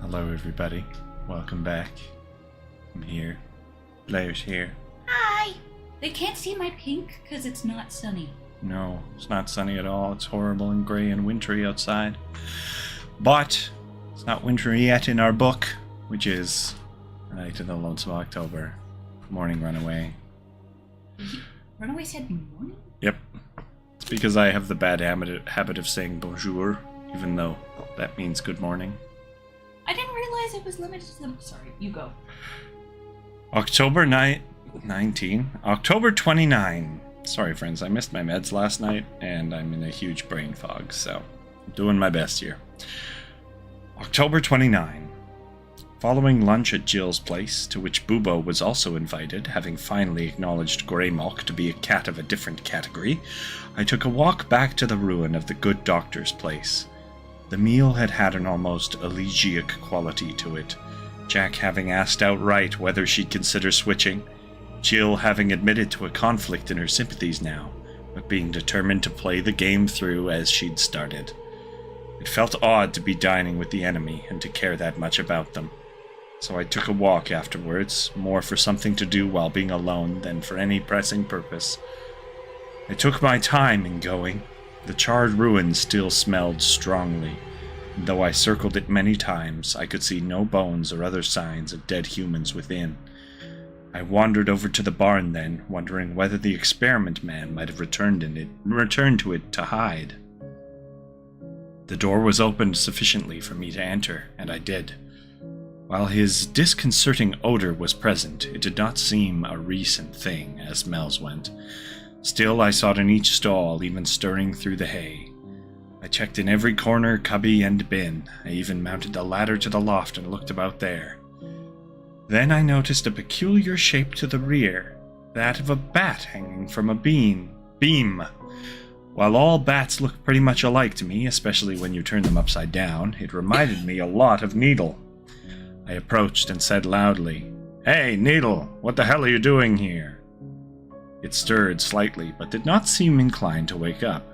Hello everybody, welcome back. I'm here. Blair's here. Hi! They can't see my pink because it's not sunny. No, it's not sunny at all. It's horrible and grey and wintry outside. But it's not wintry yet in our book, which is The Night of the Lonesome October. Morning Runaway. Runaway said morning? Yep. It's because I have the bad habit of saying bonjour, even though that means good morning. I didn't realize it was limited to them. Sorry, you go. October 29. Sorry, friends, I missed my meds last night, and I'm in a huge brain fog, so I'm doing my best here. October 29. Following lunch at Jill's place, to which Bubo was also invited, having finally acknowledged Greymalk to be a cat of a different category, I took a walk back to the ruin of the good doctor's place. The meal had had an almost elegiac quality to it, Jack having asked outright whether she'd consider switching, Jill having admitted to a conflict in her sympathies now, but being determined to play the game through as she'd started. It felt odd to be dining with the enemy and to care that much about them. So I took a walk afterwards, more for something to do while being alone than for any pressing purpose. I took my time in going. The charred ruin still smelled strongly, and though I circled it many times, I could see no bones or other signs of dead humans within. I wandered over to the barn then, wondering whether the experiment man might have returned to it to hide. The door was opened sufficiently for me to enter, and I did. While his disconcerting odor was present, it did not seem a recent thing, as smells went. Still, I saw it in each stall, even stirring through the hay. I checked in every corner, cubby, and bin. I even mounted the ladder to the loft and looked about there. Then I noticed a peculiar shape to the rear, that of a bat hanging from a beam. While all bats look pretty much alike to me, especially when you turn them upside down, it reminded me a lot of Needle. I approached and said loudly, "Hey, Needle, what the hell are you doing here?" It stirred slightly, but did not seem inclined to wake up.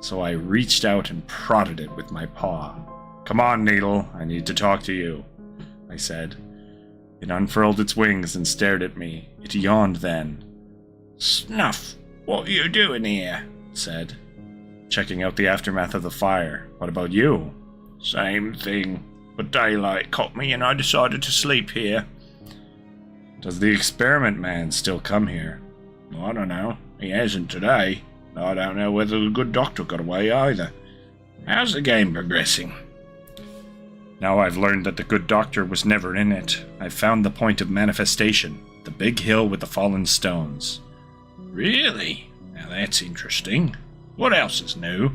So I reached out and prodded it with my paw. "Come on, Needle, I need to talk to you," I said. It unfurled its wings and stared at me. It yawned then. "Snuff, what are you doing here?" it said, checking out the aftermath of the fire. "What about you?" "Same thing, but daylight caught me and I decided to sleep here." "Does the experiment man still come here?" "I don't know. He hasn't today. I don't know whether the good doctor got away either. How's the game progressing?" Now I've learned that the good doctor was never in it. I've found the point of manifestation, the big hill with the fallen stones. "Really? Now that's interesting. What else is new?"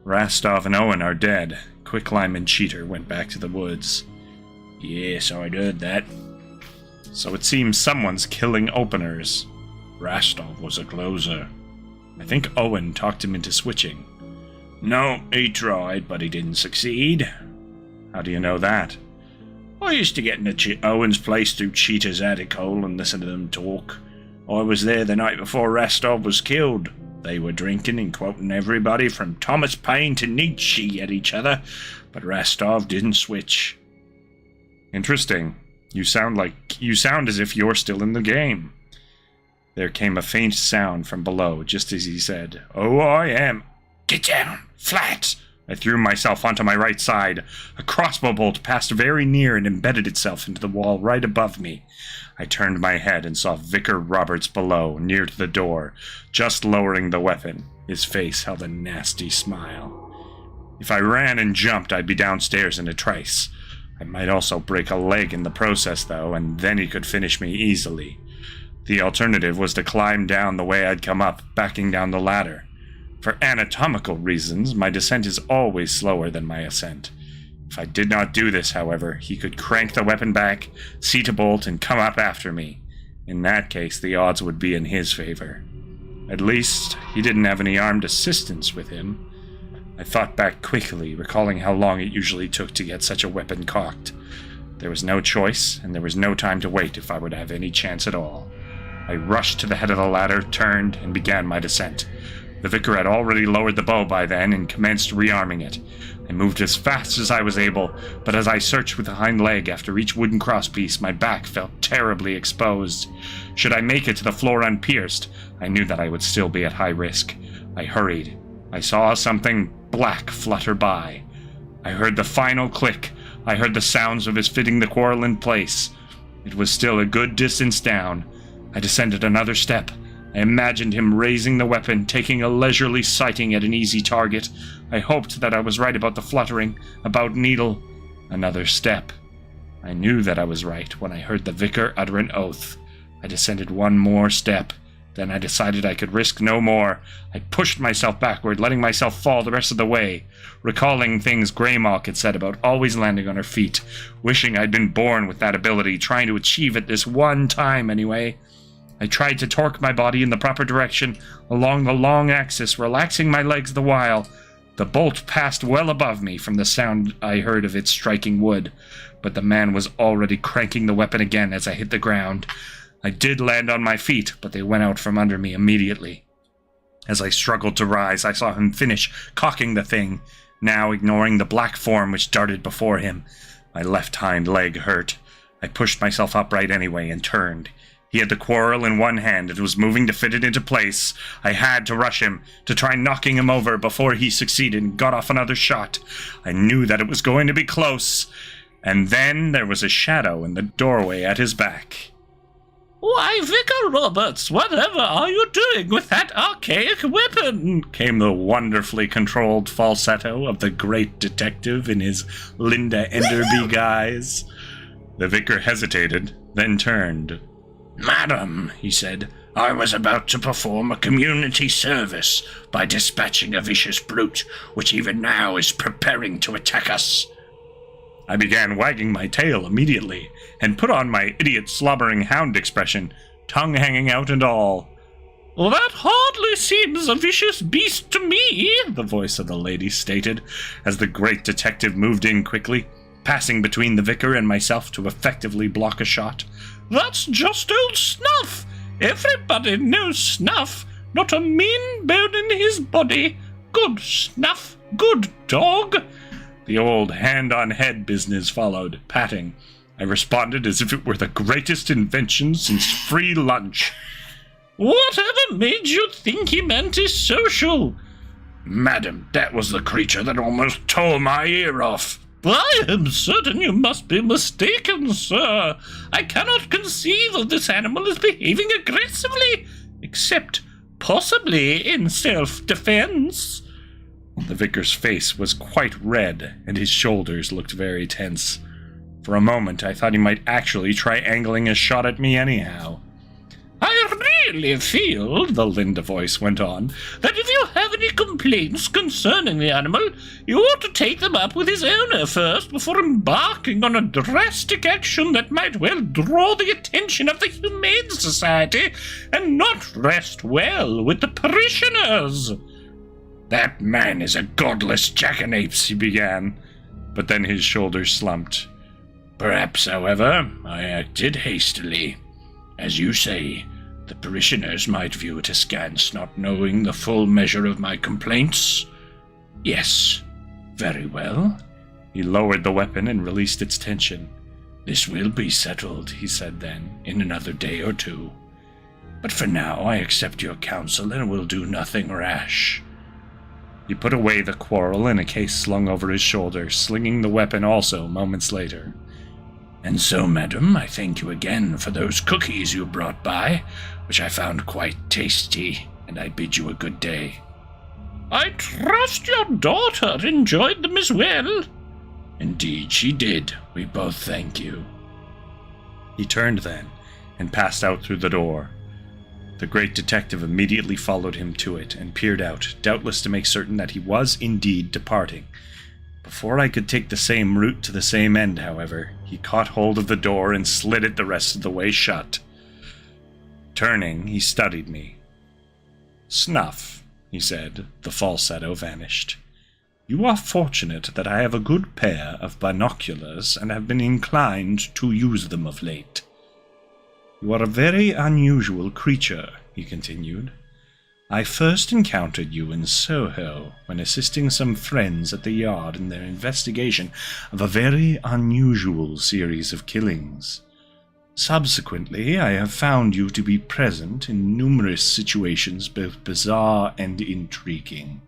"Rastov and Owen are dead. Quicklime and Cheater went back to the woods." "Yes, I'd heard that." "So it seems someone's killing openers." "Rastov was a closer." "I think Owen talked him into switching." "No, he tried, but he didn't succeed." "How do you know that?" "I used to get into Owen's place through Cheater's attic hole and listen to them talk. I was there the night before Rastov was killed. They were drinking and quoting everybody from Thomas Paine to Nietzsche at each other, but Rastov didn't switch." "Interesting. You sound as if you're still in the game." There came a faint sound from below, just as he said, "Oh, I am." "Get down! Flat!" I threw myself onto my right side. A crossbow bolt passed very near and embedded itself into the wall right above me. I turned my head and saw Vicar Roberts below, near to the door, just lowering the weapon. His face held a nasty smile. If I ran and jumped, I'd be downstairs in a trice. I might also break a leg in the process, though, and then he could finish me easily. The alternative was to climb down the way I'd come up, backing down the ladder. For anatomical reasons, my descent is always slower than my ascent. If I did not do this, however, he could crank the weapon back, seat a bolt, and come up after me. In that case, the odds would be in his favor. At least, he didn't have any armed assistants with him. I thought back quickly, recalling how long it usually took to get such a weapon cocked. There was no choice, and there was no time to wait if I would have any chance at all. I rushed to the head of the ladder, turned, and began my descent. The vicar had already lowered the bow by then and commenced rearming it. I moved as fast as I was able, but as I searched with a hind leg after each wooden crosspiece, my back felt terribly exposed. Should I make it to the floor unpierced, I knew that I would still be at high risk. I hurried. I saw something black flutter by. I heard the final click. I heard the sounds of his fitting the quarrel in place. It was still a good distance down. I descended another step. I imagined him raising the weapon, taking a leisurely sighting at an easy target. I hoped that I was right about the fluttering, about Needle. Another step. I knew that I was right when I heard the vicar utter an oath. I descended one more step. Then I decided I could risk no more. I pushed myself backward, letting myself fall the rest of the way, recalling things Greymalk had said about always landing on her feet, wishing I'd been born with that ability, trying to achieve it this one time anyway. I tried to torque my body in the proper direction, along the long axis, relaxing my legs the while. The bolt passed well above me from the sound I heard of it striking wood, but the man was already cranking the weapon again as I hit the ground. I did land on my feet, but they went out from under me immediately. As I struggled to rise, I saw him finish cocking the thing, now ignoring the black form which darted before him. My left hind leg hurt. I pushed myself upright anyway and turned. He had the quarrel in one hand and was moving to fit it into place. I had to rush him, to try knocking him over before he succeeded and got off another shot. I knew that it was going to be close. And then there was a shadow in the doorway at his back. "Why, Vicar Roberts, whatever are you doing with that archaic weapon?" came the wonderfully controlled falsetto of the great detective in his Linda Enderby guise. The vicar hesitated, then turned. "Madam," he said, "I was about to perform a community service by dispatching a vicious brute, which even now is preparing to attack us." I began wagging my tail immediately, and put on my idiot slobbering hound expression, tongue hanging out and all. "That hardly seems a vicious beast to me," the voice of the lady stated, as the great detective moved in quickly, passing between the vicar and myself to effectively block a shot. "That's just old Snuff. Everybody knows Snuff. Not a mean bone in his body. Good Snuff, good dog." The old hand-on-head business followed, patting. I responded as if it were the greatest invention since free lunch. "Whatever made you think he meant his social?" "Madam, that was the creature that almost tore my ear off." "I am certain you must be mistaken, sir. I cannot conceive of this animal as behaving aggressively, except possibly in self-defense." The vicar's face was quite red, and his shoulders looked very tense. For a moment, I thought he might actually try angling a shot at me anyhow. "I really feel," the Linda voice went on, "that if you have any complaints concerning the animal, you ought to take them up with his owner first before embarking on a drastic action that might well draw the attention of the Humane Society and not rest well with the parishioners." "That man is a godless jackanapes," he began, but then his shoulders slumped. "Perhaps, however, I acted hastily. As you say, the parishioners might view it askance, not knowing the full measure of my complaints. Yes, very well." He lowered the weapon and released its tension. "This will be settled," he said then, "in another day or two. But for now I accept your counsel and will do nothing rash." He put away the quarrel in a case slung over his shoulder, slinging the weapon also moments later. "And so, madam, I thank you again for those cookies you brought by, which I found quite tasty, and I bid you a good day." "I trust your daughter enjoyed them as well." "Indeed she did. We both thank you." He turned then, and passed out through the door. The great detective immediately followed him to it, and peered out, doubtless to make certain that he was indeed departing. Before I could take the same route to the same end, however, he caught hold of the door and slid it the rest of the way shut. Turning, he studied me. "Snuff," he said. The falsetto vanished. "You are fortunate that I have a good pair of binoculars and have been inclined to use them of late. You are a very unusual creature," he continued. I first encountered you in Soho when assisting some friends at the Yard in their investigation of a very unusual series of killings. Subsequently, I have found you to be present in numerous situations both bizarre and intriguing.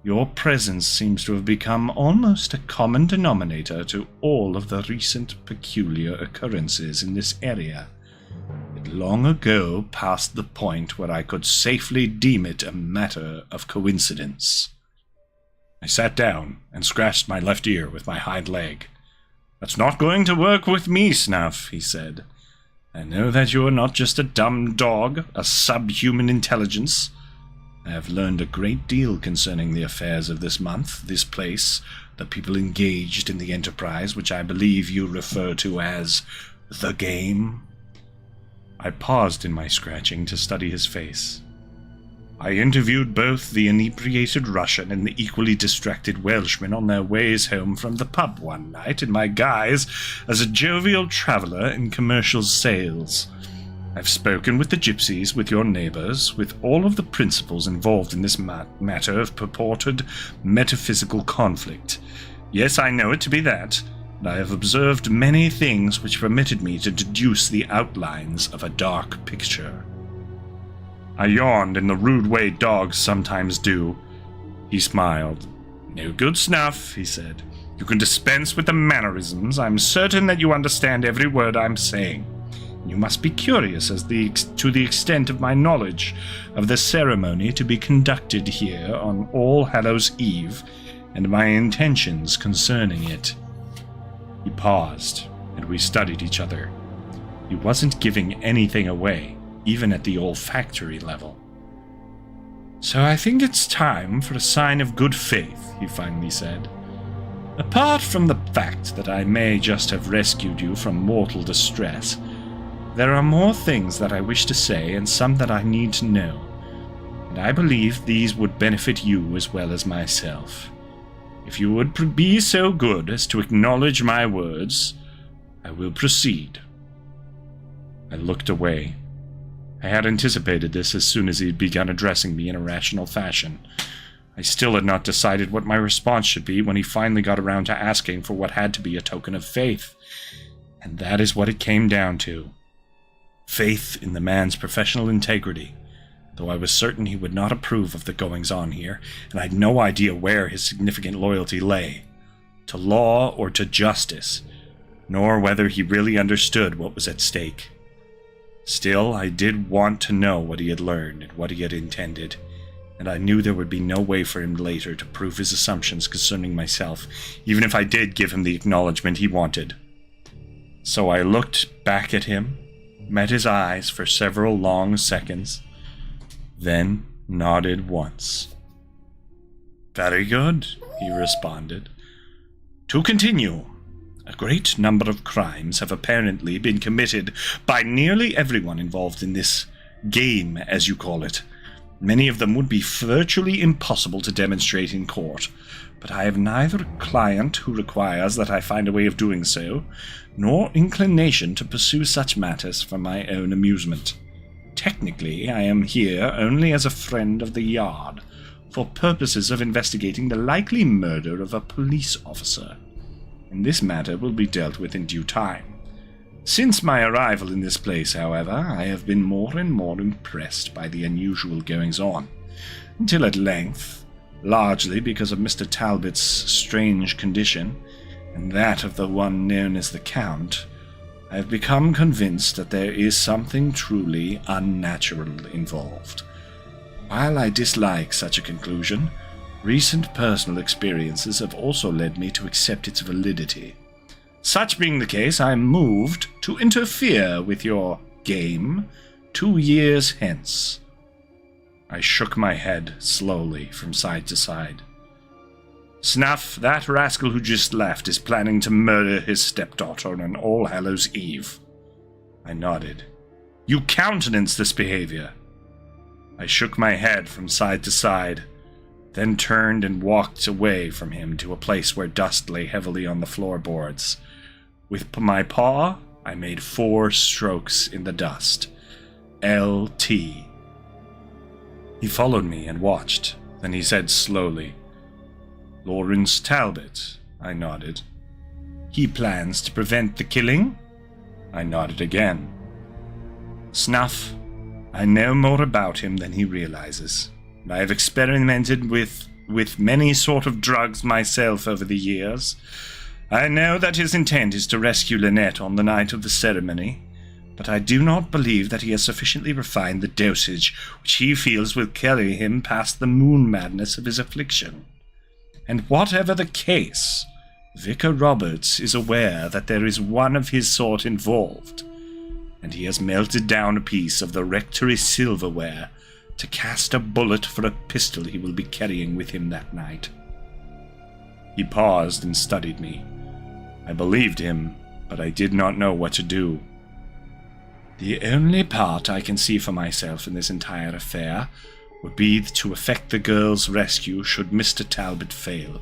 Your presence seems to have become almost a common denominator to all of the recent peculiar occurrences in this area. It long ago passed the point where I could safely deem it a matter of coincidence. I sat down and scratched my left ear with my hind leg. "That's not going to work with me, Snuff," he said. "I know that you are not just a dumb dog, a subhuman intelligence. I have learned a great deal concerning the affairs of this month, this place, the people engaged in the enterprise which I believe you refer to as the game." I paused in my scratching to study his face. "I interviewed both the inebriated Russian and the equally distracted Welshman on their ways home from the pub one night in my guise as a jovial traveller in commercial sales. I've spoken with the gypsies, with your neighbours, with all of the principals involved in this matter of purported metaphysical conflict. Yes, I know it to be that. I have observed many things which permitted me to deduce the outlines of a dark picture." I yawned in the rude way dogs sometimes do. He smiled. "No good, Snuff," he said. "You can dispense with the mannerisms. I'm certain that you understand every word I'm saying. You must be curious as to the extent of my knowledge of the ceremony to be conducted here on All Hallows Eve, and my intentions concerning it." He paused, and we studied each other. He wasn't giving anything away, even at the olfactory level. "So I think it's time for a sign of good faith," he finally said. "Apart from the fact that I may just have rescued you from mortal distress, there are more things that I wish to say and some that I need to know, and I believe these would benefit you as well as myself. If you would be so good as to acknowledge my words, I will proceed." I looked away. I had anticipated this as soon as he had begun addressing me in a rational fashion. I still had not decided what my response should be when he finally got around to asking for what had to be a token of faith. And that is what it came down to. Faith in the man's professional integrity, though I was certain he would not approve of the goings-on here, and I had no idea where his significant loyalty lay, to law or to justice, nor whether he really understood what was at stake. Still, I did want to know what he had learned and what he had intended, and I knew there would be no way for him later to prove his assumptions concerning myself, even if I did give him the acknowledgement he wanted. So I looked back at him, met his eyes for several long seconds, then nodded once. "Very good," he responded. "To continue, a great number of crimes have apparently been committed by nearly everyone involved in this game, as you call it. Many of them would be virtually impossible to demonstrate in court, but I have neither client who requires that I find a way of doing so, nor inclination to pursue such matters for my own amusement. Technically, I am here only as a friend of the Yard, for purposes of investigating the likely murder of a police officer, and this matter will be dealt with in due time. Since my arrival in this place, however, I have been more and more impressed by the unusual goings-on, until at length, largely because of Mr. Talbot's strange condition, and that of the one known as the Count, I have become convinced that there is something truly unnatural involved. While I dislike such a conclusion, recent personal experiences have also led me to accept its validity. Such being the case, I am moved to interfere with your game 2 years hence." I shook my head slowly from side to side. "Snuff, that rascal who just left is planning to murder his stepdaughter on All Hallows Eve." I nodded. "You countenance this behavior." I shook my head from side to side, then turned and walked away from him to a place where dust lay heavily on the floorboards. With my paw, I made 4 strokes in the dust. LT. He followed me and watched. Then he said slowly, "Lawrence Talbot." I nodded. "He plans to prevent the killing?" I nodded again. "Snuff, I know more about him than he realizes. I have experimented with many sort of drugs myself over the years. I know that his intent is to rescue Lynette on the night of the ceremony, but I do not believe that he has sufficiently refined the dosage which he feels will carry him past the moon madness of his affliction. And whatever the case, Vicar Roberts is aware that there is one of his sort involved, and he has melted down a piece of the rectory silverware to cast a bullet for a pistol he will be carrying with him that night." He paused and studied me. I believed him, but I did not know what to do. "The only part I can see for myself in this entire affair would be to effect the girl's rescue should Mr. Talbot fail.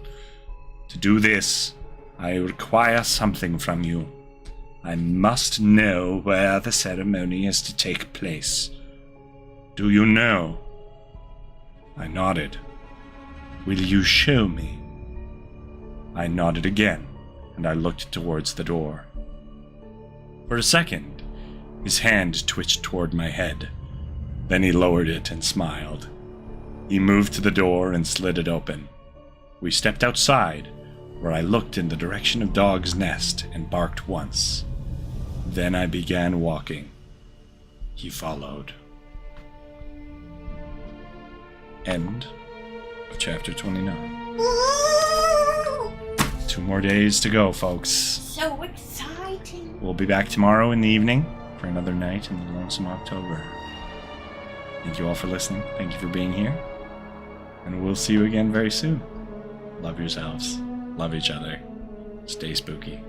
To do this, I require something from you. I must know where the ceremony is to take place. Do you know?" I nodded. "Will you show me?" I nodded again, and I looked towards the door. For a second, his hand twitched toward my head. Then he lowered it and smiled. He moved to the door and slid it open. We stepped outside, where I looked in the direction of Dog's Nest and barked once. Then I began walking. He followed. End of chapter 29. 2 more days to go, folks. So exciting. We'll be back tomorrow in the evening for another night in the Lonesome October. Thank you all for listening. Thank you for being here. And we'll see you again very soon. Love yourselves. Love each other. Stay spooky.